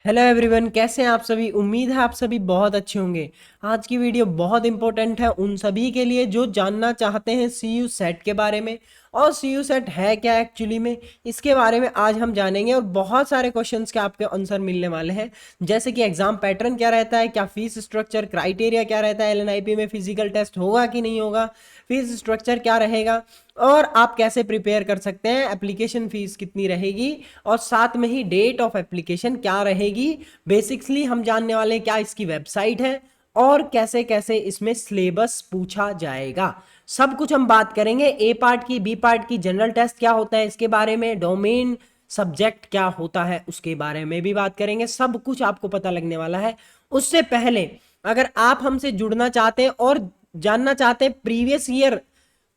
Hello everyone, कैसे हैं आप सभी। उम्मीद है आप सभी बहुत अच्छे होंगे। आज की वीडियो बहुत इंपॉर्टेंट है उन सभी के लिए जो जानना चाहते हैं सी यू सेट के बारे में। और सी यू सेट है क्या एक्चुअली में, इसके बारे में आज हम जानेंगे। और बहुत सारे क्वेश्चंस के आपके आंसर मिलने वाले हैं, जैसे कि एग्जाम पैटर्न क्या रहता है, क्या फीस स्ट्रक्चर, क्राइटेरिया क्या रहता है, एलएनआईपी में फिजिकल टेस्ट होगा कि नहीं होगा, फीस स्ट्रक्चर क्या रहेगा, और आप कैसे प्रिपेयर कर सकते हैं, एप्लीकेशन फीस कितनी रहेगी, और साथ में ही डेट ऑफ एप्लीकेशन क्या रहेगी। बेसिकली हम जानने वाले हैं क्या इसकी वेबसाइट है और कैसे कैसे इसमें सिलेबस पूछा जाएगा। सब कुछ हम बात करेंगे। ए पार्ट की, बी पार्ट की, जनरल टेस्ट क्या होता है इसके बारे में, डोमेन सब्जेक्ट क्या होता है उसके बारे में भी बात करेंगे। सब कुछ आपको पता लगने वाला है। उससे पहले अगर आप हमसे जुड़ना चाहते हैं और जानना चाहते हैं प्रीवियस ईयर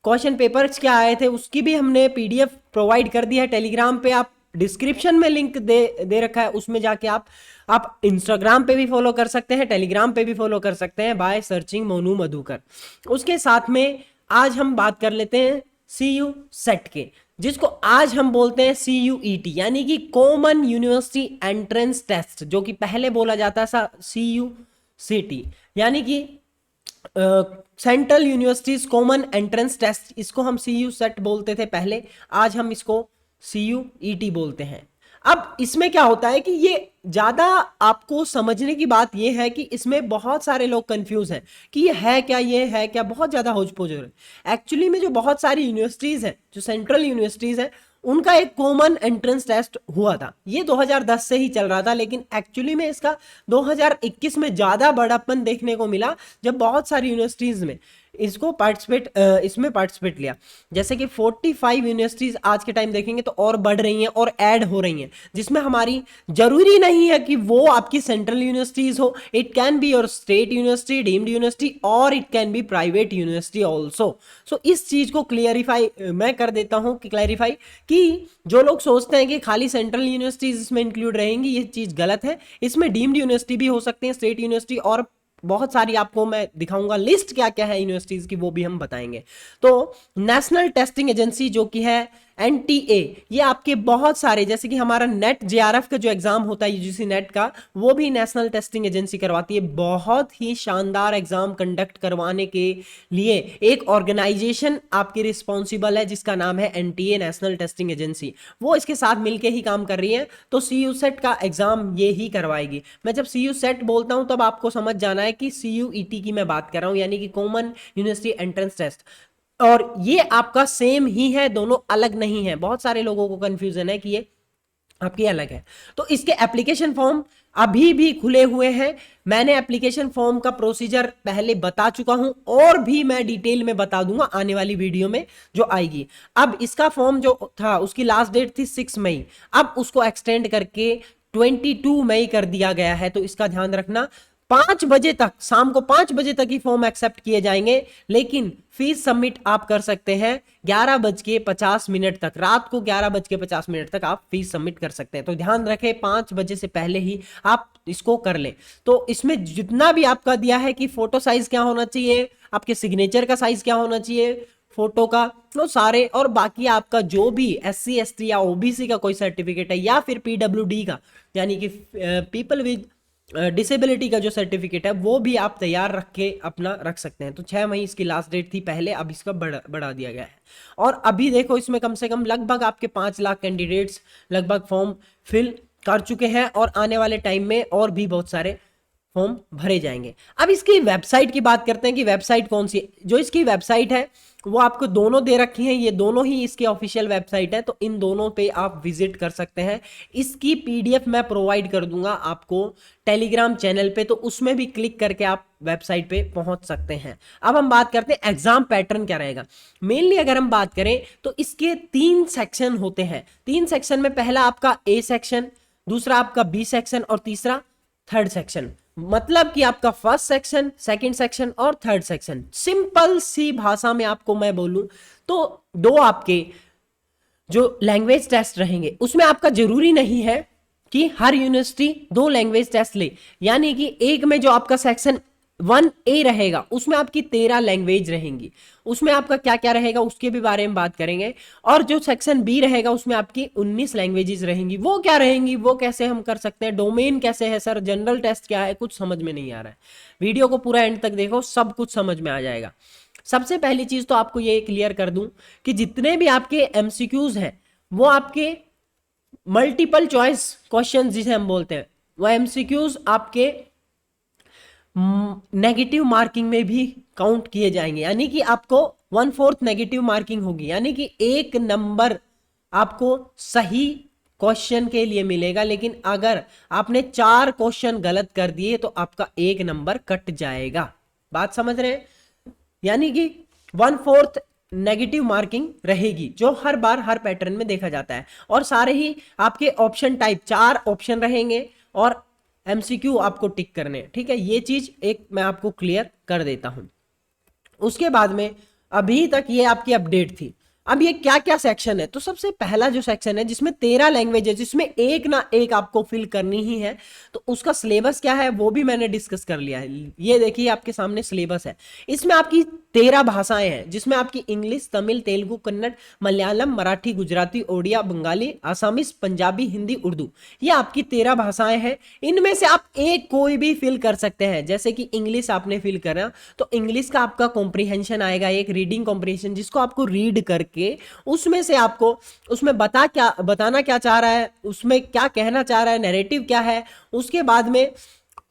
क्वेश्चन पेपर्स क्या आए थे, उसकी भी हमने पीडीएफ प्रोवाइड कर दी है टेलीग्राम पे। आप डिस्क्रिप्शन में लिंक दे रखा है, उसमें जाके आप इंस्टाग्राम पे भी फॉलो कर सकते हैं, टेलीग्राम पे भी फॉलो कर सकते हैं बाय सर्चिंग मोनू मधुकर। उसके साथ में आज हम बात कर लेते हैं सी यू सेट के, जिसको आज हम बोलते हैं सी यू ई टी, यानी कि कॉमन यूनिवर्सिटी एंट्रेंस टेस्ट, जो कि पहले बोला जाता था सी यू सी टी, यानी कि central universities common entrance test. इसको हम सी यू सेट बोलते थे पहले, आज हम इसको सी यू ई टी बोलते हैं। अब इसमें क्या होता है कि ये ज्यादा आपको समझने की बात ये है कि इसमें बहुत सारे लोग कंफ्यूज हैं कि ये है क्या, ये है क्या, बहुत ज्यादा होच पोच है। एक्चुअली में जो बहुत सारी यूनिवर्सिटीज हैं, जो सेंट्रल यूनिवर्सिटीज हैं, उनका एक कॉमन एंट्रेंस टेस्ट हुआ था। ये 2010 से ही चल रहा था, लेकिन एक्चुअली में इसका 2021 में ज्यादा बड़ापन देखने को मिला, जब बहुत सारी यूनिवर्सिटीज में इसमें पार्टिसिपेट लिया। जैसे कि 45 यूनिवर्सिटीज आज के टाइम देखेंगे तो और बढ़ रही हैं और ऐड हो रही हैं, जिसमें हमारी जरूरी नहीं है कि वो आपकी सेंट्रल यूनिवर्सिटीज हो। It can be your state university, deemed university, और it can be private university also. So इस चीज को क्लियरिफाई मैं कर देता हूं कि क्लैरिफाई कि जो लोग सोचते हैं कि खाली सेंट्रल यूनिवर्सिटीज इसमें इंक्लूड रहेंगी, ये चीज गलत है। इसमें डीम्ड यूनिवर्सिटी भी हो सकते हैं, स्टेट यूनिवर्सिटी, और बहुत सारी आपको मैं दिखाऊंगा लिस्ट क्या क्या है यूनिवर्सिटीज की, वो भी हम बताएंगे। तो नेशनल टेस्टिंग एजेंसी जो कि है एनटीए, ये आपके बहुत सारे, जैसे कि हमारा नेट जेआरएफ का जो एग्जाम होता है यूजीसी नेट का, वो भी नेशनल टेस्टिंग एजेंसी करवाती है। बहुत ही शानदार एग्जाम कंडक्ट करवाने के लिए एक ऑर्गेनाइजेशन आपकी रिस्पॉन्सिबल है, जिसका नाम है एनटीए, नेशनल टेस्टिंग एजेंसी। वो इसके साथ मिलके ही काम कर रही है। तो सी यू सेट का एग्जाम ये ही करवाएगी। मैं जब सी यू सेट बोलता हूं तब आपको समझ जाना है कि सी यू ई टी की मैं बात कर रहा हूं, यानी कि कॉमन यूनिवर्सिटी एंट्रेंस टेस्ट। और ये आपका सेम ही है, दोनों अलग नहीं है। बहुत सारे लोगों को कंफ्यूजन है कि ये आपकी अलग है। तो इसके एप्लीकेशन फॉर्म अभी भी खुले हुए हैं। मैंने एप्लीकेशन फॉर्म का प्रोसीजर पहले बता चुका हूं, और भी मैं डिटेल में बता दूंगा आने वाली वीडियो में जो आएगी। अब इसका फॉर्म जो था उसकी लास्ट डेट थी 6 मई, अब उसको एक्सटेंड करके 22 मई कर दिया गया है। तो इसका ध्यान रखना, 5 बजे तक, शाम को 5 बजे तक ही फॉर्म एक्सेप्ट किए जाएंगे। लेकिन फीस सबमिट आप कर सकते हैं 11:50 तक, रात को 11:50 तक आप फीस सबमिट कर सकते हैं। तो ध्यान रखें, 5 बजे से पहले ही आप इसको कर लें। तो इसमें जितना भी आपका दिया है कि फोटो साइज क्या होना चाहिए, आपके सिग्नेचर का साइज क्या होना चाहिए फोटो का, वो सारे, और बाकी आपका जो भी एससी एसटी या ओबीसी का कोई सर्टिफिकेट है, या फिर पीडब्ल्यूडी का, यानी कि पीपल विद डिसेबिलिटी का जो सर्टिफिकेट है, वो भी आप तैयार रख के अपना रख सकते हैं। तो 6 मई इसकी लास्ट डेट थी पहले, अब इसका बढ़ा दिया गया है। और अभी देखो, इसमें कम से कम लगभग आपके 5 लाख कैंडिडेट्स लगभग फॉर्म फिल कर चुके हैं, और आने वाले टाइम में और भी बहुत सारे फॉर्म भरे जाएंगे। अब इसकी वेबसाइट की बात करते हैं कि वेबसाइट कौन सी है। जो इसकी वेबसाइट है वो आपको दोनों दे रखी है, ये दोनों ही इसकी ऑफिशियल वेबसाइट है, तो इन दोनों पे आप विजिट कर सकते हैं। इसकी पीडीएफ मैं प्रोवाइड कर दूंगा आपको टेलीग्राम चैनल पे, तो उसमें भी क्लिक करके आप वेबसाइट पे पहुंच सकते हैं। अब हम बात करते हैं एग्जाम पैटर्न क्या रहेगा। मेनली अगर हम बात करें तो इसके 3 सेक्शन होते हैं। 3 सेक्शन में पहला आपका ए सेक्शन, दूसरा आपका बी सेक्शन, और तीसरा थर्ड सेक्शन। मतलब कि आपका फर्स्ट सेक्शन, सेकंड सेक्शन और थर्ड सेक्शन। सिंपल सी भाषा में आपको मैं बोलूं तो दो आपके जो लैंग्वेज टेस्ट रहेंगे, उसमें आपका जरूरी नहीं है कि हर यूनिवर्सिटी 2 लैंग्वेज टेस्ट ले। यानी कि एक में जो आपका सेक्शन 1A रहेगा, उसमें आपकी 13 लैंग्वेज रहेंगी। उसमें आपका क्या क्या रहेगा उसके भी बारे में बात करेंगे। और जो सेक्शन बी रहेगा उसमें आपकी 19 लैंग्वेजेस रहेंगी। वो क्या रहेंगी, वो कैसे हम कर सकते हैं, डोमेन कैसे है सर, जनरल टेस्ट क्या है, कुछ समझ में नहीं आ रहा है, वीडियो को पूरा एंड तक देखो, सब कुछ समझ में आ जाएगा। सबसे पहली चीज तो आपको ये क्लियर कर दूं कि जितने भी आपके एमसीक्यूज हैं वो आपके मल्टीपल चॉइस क्वेश्चन जिसे हम बोलते हैं, वो एमसीक्यूज आपके नेगेटिव मार्किंग में भी काउंट किए जाएंगे। यानी कि आपको 1/4 नेगेटिव मार्किंग होगी, यानी कि 1 नंबर आपको सही क्वेश्चन के लिए मिलेगा। लेकिन अगर आपने 4 क्वेश्चन गलत कर दिए तो आपका 1 नंबर कट जाएगा। बात समझ रहे हैं? यानी कि 1/4 नेगेटिव मार्किंग रहेगी, जो हर बार हर पैटर्न में देखा जाता है। और सारे ही आपके ऑप्शन टाइप 4 ऑप्शन रहेंगे और एमसीक्यू आपको टिक करने हैं। ठीक है, ये चीज एक मैं आपको क्लियर कर देता हूं। उसके बाद में अभी तक ये आपकी अपडेट थी। अब ये क्या क्या सेक्शन है, तो सबसे पहला जो सेक्शन है जिसमें 13 लैंग्वेज है, जिसमें एक ना एक आपको फिल करनी ही है, तो उसका सिलेबस क्या है वो भी मैंने डिस्कस कर लिया है। ये देखिए आपके सामने सिलेबस है। इसमें आपकी 13 भाषाएं हैं, जिसमें आपकी इंग्लिश, तमिल, तेलुगु, कन्नड़, मलयालम, मराठी, गुजराती, ओडिया, बंगाली, आसामीज, पंजाबी, हिंदी, उर्दू, ये आपकी 13 भाषाएं हैं। इनमें से आप एक कोई भी फिल कर सकते हैं। जैसे कि इंग्लिश आपने फिल करा तो इंग्लिश का आपका कॉम्प्रिहेंशन आएगा, एक रीडिंग कॉम्प्रिहेंशन, जिसको आपको रीड करके उसमें से आपको उसमें बताना क्या चाह रहा है, उसमें क्या कहना चाह रहा है, नैरेटिव क्या है, उसके बाद में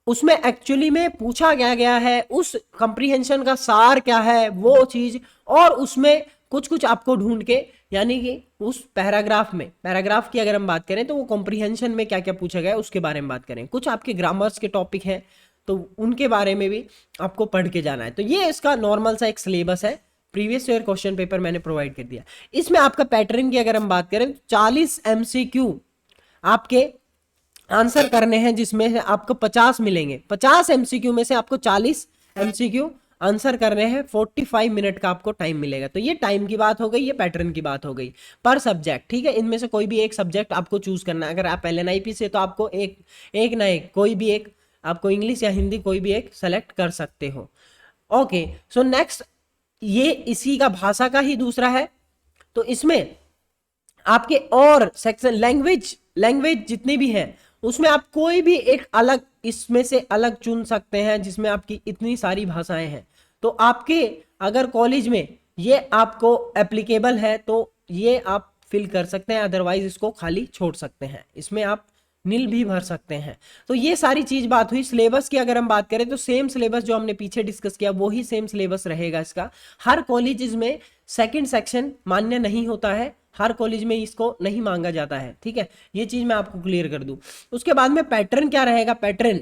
उसमें एक्चुअली में पूछा क्या गया है, उस कंप्रीहेंशन का सार क्या है वो चीज, और उसमें कुछ कुछ आपको ढूंढ के, यानी कि उस पैराग्राफ में, पैराग्राफ की अगर हम बात करें तो वो कॉम्प्रीहेंशन में क्या क्या पूछा गया है उसके बारे में बात करें। कुछ आपके ग्रामर्स के टॉपिक हैं तो उनके बारे में भी आपको पढ़ के जाना है। तो ये इसका नॉर्मल सा एक सिलेबस है। प्रीवियस ईयर क्वेश्चन पेपर मैंने प्रोवाइड कर दिया। इसमें आपका पैटर्न की अगर हम बात करें तो 40 एमसीक्यू आपके आंसर करने हैं, जिसमें से आपको 50 मिलेंगे। 50 एमसीक्यू में से आपको 40 एमसीक्यू आंसर करने हैं। 45 मिनट का आपको टाइम मिलेगा। तो ये टाइम की बात हो गई, ये पैटर्न की बात हो गई पर सब्जेक्ट। ठीक है, इनमें से कोई भी एक सब्जेक्ट आपको चूज करना है। अगर आप LNIP से तो आपको एक ना एक कोई भी एक, आपको इंग्लिश या हिंदी कोई भी एक सेलेक्ट कर सकते हो। ओके, सो नेक्स्ट ये इसी का भाषा का ही दूसरा है। तो इसमें आपके और सेक्शन लैंग्वेज जितनी भी हैं उसमें आप कोई भी एक अलग इसमें से अलग चुन सकते हैं, जिसमें आपकी इतनी सारी भाषाएं हैं। तो आपके अगर कॉलेज में ये आपको एप्लीकेबल है तो ये आप फिल कर सकते हैं, अदरवाइज इसको खाली छोड़ सकते हैं। इसमें आप नील भी भर सकते हैं। तो ये सारी चीज बात हुई। सिलेबस की अगर हम बात करें तो सेम सिलेबस जो हमने पीछे डिस्कस किया वो ही सेम सिलेबस रहेगा इसका। हर कॉलेज में सेकंड सेक्शन मान्य नहीं होता है, हर कॉलेज में इसको नहीं मांगा जाता है। ठीक है, ये चीज मैं आपको क्लियर कर दूं। उसके बाद में पैटर्न क्या रहेगा, पैटर्न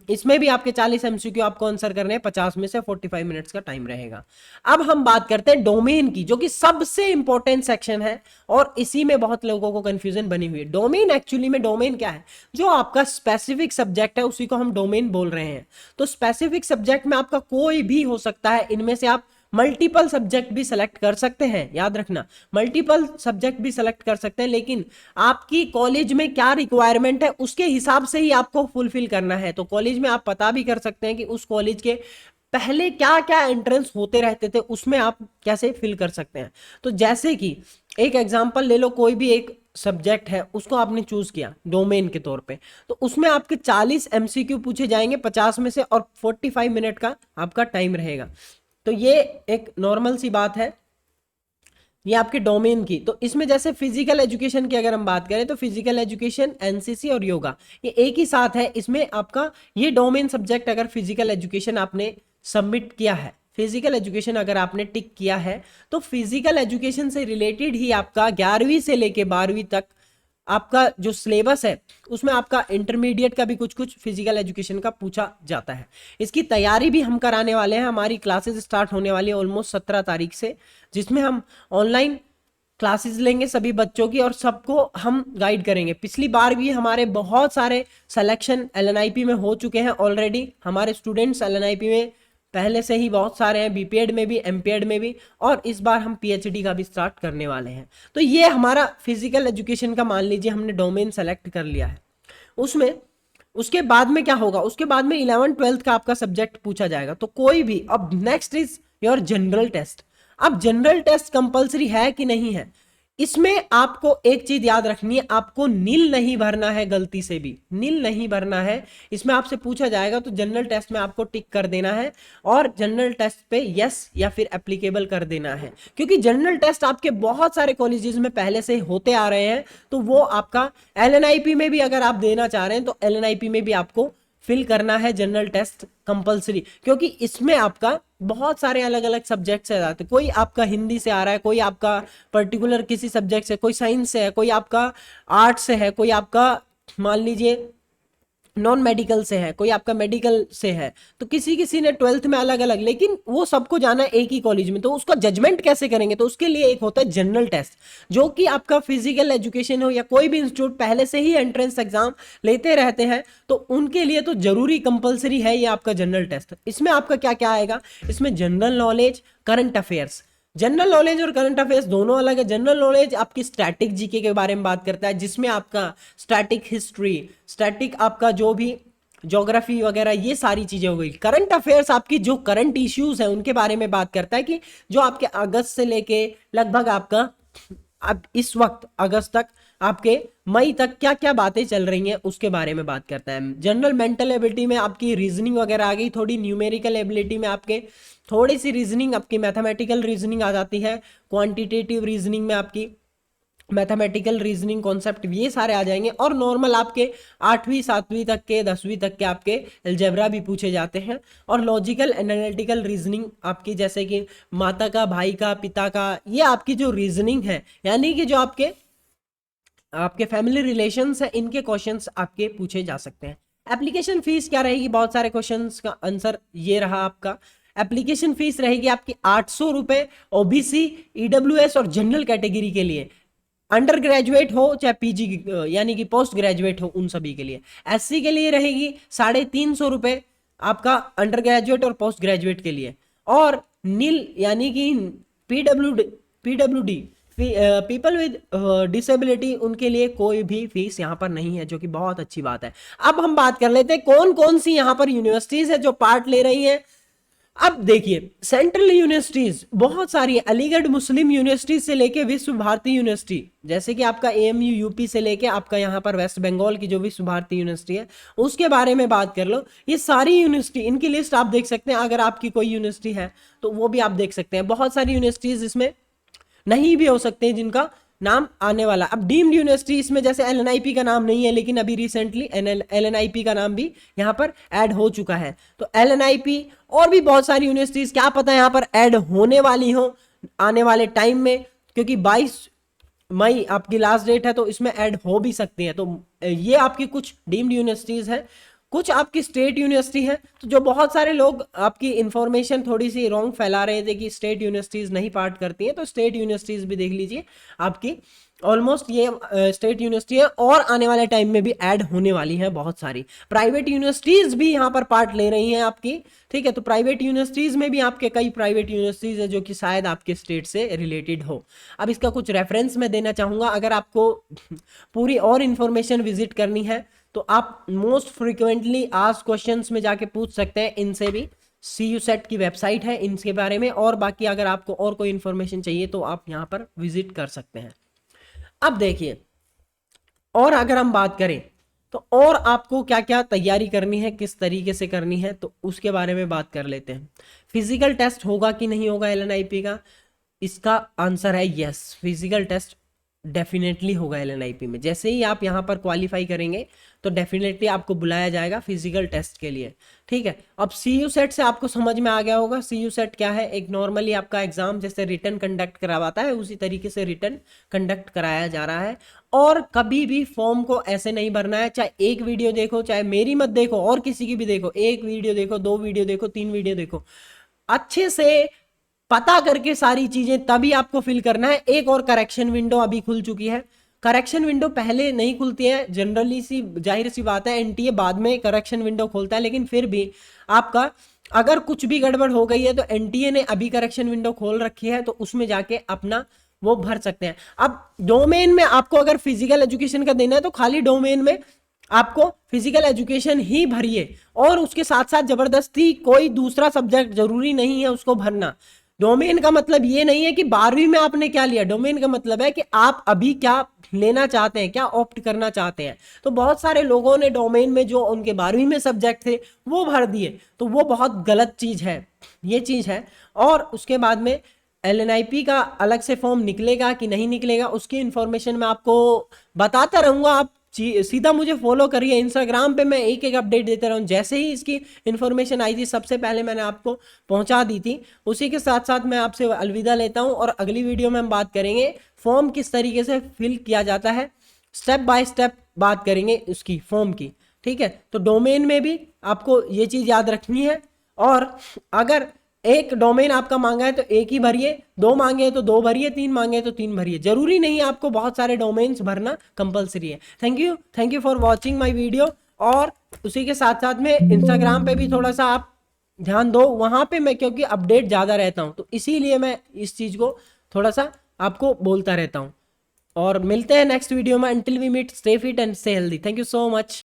इसमें भी आपके 40 एमसीक्यू आपको आंसर करने हैं, 50 में से 45 मिनट्स का टाइम रहेगा। अब हम बात करते हैं डोमेन की, जो कि सबसे इंपॉर्टेंट सेक्शन है और इसी में बहुत लोगों को कंफ्यूजन बनी हुई है। डोमेन एक्चुअली में डोमेन क्या है, जो आपका स्पेसिफिक सब्जेक्ट है उसी को हम डोमेन बोल रहे हैं। तो स्पेसिफिक सब्जेक्ट में आपका कोई भी हो सकता है, इनमें से आप मल्टीपल सब्जेक्ट भी सेलेक्ट कर सकते हैं। याद रखना, मल्टीपल सब्जेक्ट भी सेलेक्ट कर सकते हैं, लेकिन आपकी कॉलेज में क्या रिक्वायरमेंट है उसके हिसाब से ही आपको फुलफिल करना है। तो कॉलेज में आप पता भी कर सकते हैं कि उस कॉलेज के पहले क्या क्या एंट्रेंस होते रहते थे, उसमें आप कैसे फिल कर सकते हैं। तो जैसे कि एक एग्जांपल ले लो, कोई भी एक सब्जेक्ट है उसको आपने चूज किया डोमेन के तौर पे, तो उसमें आपके 40 एमसीक्यू पूछे जाएंगे 50 में से, और 45 मिनट का आपका टाइम रहेगा। तो ये एक नॉर्मल सी बात है, ये आपके डोमेन की। तो इसमें जैसे फिजिकल एजुकेशन की अगर हम बात करें तो फिजिकल एजुकेशन, एनसीसी और योगा ये एक ही साथ है। इसमें आपका ये डोमेन सब्जेक्ट अगर फिजिकल एजुकेशन आपने सबमिट किया है, फिजिकल एजुकेशन अगर आपने टिक किया है, तो फिजिकल एजुकेशन से रिलेटेड ही आपका 11वीं से लेके 12वीं तक आपका जो सिलेबस है उसमें आपका इंटरमीडिएट का भी कुछ कुछ फिजिकल एजुकेशन का पूछा जाता है। इसकी तैयारी भी हम कराने वाले हैं। हमारी क्लासेस स्टार्ट होने वाली है ऑलमोस्ट 17 तारीख से, जिसमें हम ऑनलाइन क्लासेस लेंगे सभी बच्चों की और सबको हम गाइड करेंगे। पिछली बार भी हमारे बहुत सारे सिलेक्शन LNIP में हो चुके हैं ऑलरेडी। हमारे स्टूडेंट्स LNIP में पहले से ही बहुत सारे हैं, बीपीएड में भी, एमपीएड में भी, और इस बार हम पीएचडी का भी स्टार्ट करने वाले हैं। तो ये हमारा फिजिकल एजुकेशन का मान लीजिए हमने डोमेन सेलेक्ट कर लिया है। उसमें उसके बाद में क्या होगा, उसके बाद में 11th 12th का आपका सब्जेक्ट पूछा जाएगा। तो कोई भी, अब next is your general test. अब जनरल टेस्ट कंपलसरी है कि नहीं है, इसमें आपको एक चीज याद रखनी है, आपको नील नहीं भरना है, गलती से भी नील नहीं भरना है। इसमें आपसे पूछा जाएगा तो जनरल टेस्ट में आपको टिक कर देना है और जनरल टेस्ट पे यस या फिर एप्लीकेबल कर देना है, क्योंकि जनरल टेस्ट आपके बहुत सारे कॉलेजेस में पहले से होते आ रहे हैं। तो वो आपका एलएनआईपी में भी अगर आप देना चाह रहे हैं तो एलएनआईपी में भी आपको फिल करना है जनरल टेस्ट कंपलसरी, क्योंकि इसमें आपका बहुत सारे अलग अलग सब्जेक्ट से आते हैं। कोई आपका हिंदी से आ रहा है, कोई आपका पर्टिकुलर किसी सब्जेक्ट से, कोई साइंस से है, कोई आपका आर्ट से है, कोई आपका मान लीजिए नॉन मेडिकल से है, कोई आपका मेडिकल से है। तो किसी किसी ने 12th में अलग अलग, लेकिन वो सबको जाना है एक ही कॉलेज में, तो उसका जजमेंट कैसे करेंगे, तो उसके लिए एक होता है जनरल टेस्ट, जो कि आपका फिजिकल एजुकेशन हो या कोई भी इंस्टीट्यूट पहले से ही एंट्रेंस एग्जाम लेते रहते हैं, तो उनके लिए तो जरूरी कंपलसरी है ये आपका जनरल टेस्ट। इसमें आपका क्या क्या आएगा, इसमें general knowledge, current affairs. General knowledge और करंट अफेयर्स दोनों अलग है। जनरल नॉलेज आपकी स्टैटिक जीके के बारे में बात करता है, जिसमें आपका स्टैटिक हिस्ट्री, स्टैटिक आपका जो भी ज्योग्राफी वगैरह ये सारी चीजें हो गई। करंट अफेयर्स आपकी जो करंट इश्यूज है उनके बारे में बात करता है, कि जो आपके अगस्त से लेके लगभग आपका अब इस वक्त अगस्त तक, आपके मई तक क्या क्या बातें चल रही हैं उसके बारे में बात करता है। जनरल मेंटल एबिलिटी में आपकी रीजनिंग वगैरह आ गई, थोड़ी न्यूमेरिकल एबिलिटी में आपके थोड़ी सी रीजनिंग, आपकी मैथमेटिकल रीजनिंग आ जाती है, क्वांटिटेटिव रीजनिंग में आपकी मैथमेटिकल रीजनिंग कॉन्सेप्ट ये सारे आ जाएंगे। और नॉर्मल आपके 8वीं 7वीं तक के 10वीं तक के आपके अलजेब्रा भी पूछे जाते हैं। और लॉजिकल एनालिटिकल रीजनिंग आपकी, जैसे कि माता का, भाई का, पिता का, ये आपकी जो रीजनिंग है, यानी कि जो आपके आपके फैमिली रिलेशंस है, इनके क्वेश्चंस आपके पूछे जा सकते हैं। एप्लीकेशन फीस क्या रहेगी, बहुत सारे क्वेश्चंस का आंसर ये रहा आपका। एप्लीकेशन फीस रहेगी आपकी 800 रुपए ओबीसी, ईडब्ल्यूएस और जनरल कैटेगरी के लिए, अंडर ग्रेजुएट हो चाहे पीजी यानी कि पोस्ट ग्रेजुएट हो, उन सभी के लिए। एससी के लिए रहेगी 350 रुपए आपका अंडर ग्रेजुएट और पोस्ट ग्रेजुएट के लिए। और नील यानी कि पीडब्ल्यूडी पीपल विद डिसेबिलिटी, उनके लिए कोई भी फीस यहाँ पर नहीं है, जो कि बहुत अच्छी बात है। अब हम बात कर लेते हैं कौन कौन सी यहाँ पर यूनिवर्सिटीज है जो पार्ट ले रही हैं। अब देखिए सेंट्रल यूनिवर्सिटीज बहुत सारी है, अलीगढ़ मुस्लिम यूनिवर्सिटी से लेके विश्व भारती यूनिवर्सिटी, जैसे कि आपका एएमयू यूपी से लेके आपका यहाँ पर वेस्ट बंगाल की जो विश्व भारती यूनिवर्सिटी है उसके बारे में बात कर लो। ये सारी यूनिवर्सिटी, इनकी लिस्ट आप देख सकते हैं, अगर आपकी कोई यूनिवर्सिटी है तो वो भी आप देख सकते हैं। बहुत सारी यूनिवर्सिटीज इसमें नहीं भी हो सकते हैं जिनका नाम आने वाला। अब डीम्ड यूनिवर्सिटी, इसमें जैसे एलएनआईपी का नाम नहीं है, लेकिन अभी रिसेंटली एलएनआईपी का नाम भी यहाँ पर ऐड हो चुका है। तो एलएनआईपी और भी बहुत सारी यूनिवर्सिटीज क्या पता यहाँ पर ऐड होने वाली हो आने वाले टाइम में, क्योंकि 22 मई आपकी लास्ट डेट है, तो इसमें ऐड हो भी सकती है। तो ये आपकी कुछ डीम्ड यूनिवर्सिटीज है, कुछ आपकी स्टेट यूनिवर्सिटी है। तो जो बहुत सारे लोग आपकी इंफॉर्मेशन थोड़ी सी रॉन्ग फैला रहे थे कि स्टेट यूनिवर्सिटीज नहीं पार्ट करती हैं, तो स्टेट यूनिवर्सिटीज भी देख लीजिए, आपकी ऑलमोस्ट ये स्टेट यूनिवर्सिटी है और आने वाले टाइम में भी ऐड होने वाली है बहुत सारी। प्राइवेट यूनिवर्सिटीज भी यहाँ पर पार्ट ले रही हैं आपकी, ठीक है। तो प्राइवेट यूनिवर्सिटीज में भी आपके कई प्राइवेट यूनिवर्सिटीज है जो कि शायद आपके स्टेट से रिलेटेड हो। अब इसका कुछ रेफरेंस मैं देना चाहूंगा, अगर आपको पूरी और इन्फॉर्मेशन विजिट करनी है तो आप मोस्ट फ्रिक्वेंटली आस्क्ड क्वेश्चंस में जाके पूछ सकते हैं, इनसे भी CU सेट की वेबसाइट है इनके बारे में। और बाकी अगर आपको और कोई इन्फॉर्मेशन चाहिए तो आप यहाँ पर विजिट कर सकते हैं। अब देखिए, और अगर हम बात करें तो और आपको क्या क्या तैयारी करनी है, किस तरीके से करनी है, तो उसके बारे में बात कर लेते हैं। फिजिकल टेस्ट होगा कि नहीं होगा एलएनआईपी का, इसका आंसर है यस, फिजिकल टेस्ट डेफिनेटली होगा एलएनआईपी में। जैसे ही आप यहाँ पर क्वालिफाई करेंगे तो डेफिनेटली आपको बुलाया जाएगा फिजिकल टेस्ट के लिए, ठीक है। अब CU सेट से आपको समझ में आ गया होगा CU सेट क्या है। एक नॉर्मली आपका एग्जाम जैसे रिटन कंडक्ट करवाता है उसी तरीके से रिटन कंडक्ट कराया जा रहा है। और कभी भी फॉर्म को ऐसे नहीं भरना है, चाहे एक वीडियो देखो, चाहे मेरी मत देखो और किसी की भी देखो, एक वीडियो देखो, 2 वीडियो देखो, 3 वीडियो देखो, अच्छे से पता करके सारी चीजें तभी आपको फिल करना है। एक और करेक्शन विंडो अभी खुल चुकी है, करेक्शन विंडो पहले नहीं खुलती है जनरली, सी जाहिर सी बात है, एनटीए बाद में करेक्शन विंडो खोलता है, लेकिन फिर भी आपका अगर कुछ भी गड़बड़ हो गई है तो एनटीए ने अभी करेक्शन विंडो खोल रखी है, तो उसमें जाके अपना वो भर सकते हैं। अब डोमेन में आपको अगर फिजिकल एजुकेशन का देना है तो खाली डोमेन में आपको फिजिकल एजुकेशन ही भरिए, और उसके साथ साथ जबरदस्ती कोई दूसरा सब्जेक्ट जरूरी नहीं है उसको भरना। डोमेन का मतलब ये नहीं है कि 12वीं में आपने क्या लिया, डोमेन का मतलब है कि आप अभी क्या लेना चाहते हैं, क्या ऑप्ट करना चाहते हैं। तो बहुत सारे लोगों ने डोमेन में जो उनके 12वीं में सब्जेक्ट थे वो भर दिए, तो वो बहुत गलत चीज़ है, ये चीज़ है। और उसके बाद में LNIP का अलग से फॉर्म निकलेगा कि नहीं निकलेगा, उसकी इन्फॉर्मेशन मैं आपको बताता रहूँगा। आप सीधा मुझे फॉलो करिए इंस्टाग्राम पे, मैं एक एक अपडेट देता रहूँ। जैसे ही इसकी इन्फॉर्मेशन आई थी सबसे पहले मैंने आपको पहुंचा दी थी। उसी के साथ साथ मैं आपसे अलविदा लेता हूं, और अगली वीडियो में हम बात करेंगे फॉर्म किस तरीके से फिल किया जाता है, स्टेप बाय स्टेप बात करेंगे उसकी फॉर्म की। ठीक है, तो डोमेन में भी आपको ये चीज़ याद रखनी है। और अगर एक डोमेन आपका मांगा है तो एक ही भरिए, दो मांगे हैं तो दो भरिए, तीन मांगे हैं तो तीन भरिए। जरूरी नहीं है आपको बहुत सारे डोमेन्स भरना कंपलसरी है। Thank you for watching my video. और उसी के साथ साथ में इंस्टाग्राम पे भी थोड़ा सा आप ध्यान दो, वहां पे मैं क्योंकि अपडेट ज़्यादा रहता हूँ तो इसीलिए मैं इस चीज़ को थोड़ा सा आपको बोलता रहता हूँ। और मिलते हैं नेक्स्ट वीडियो में। Until we meet, stay fit and stay healthy. Thank you so much.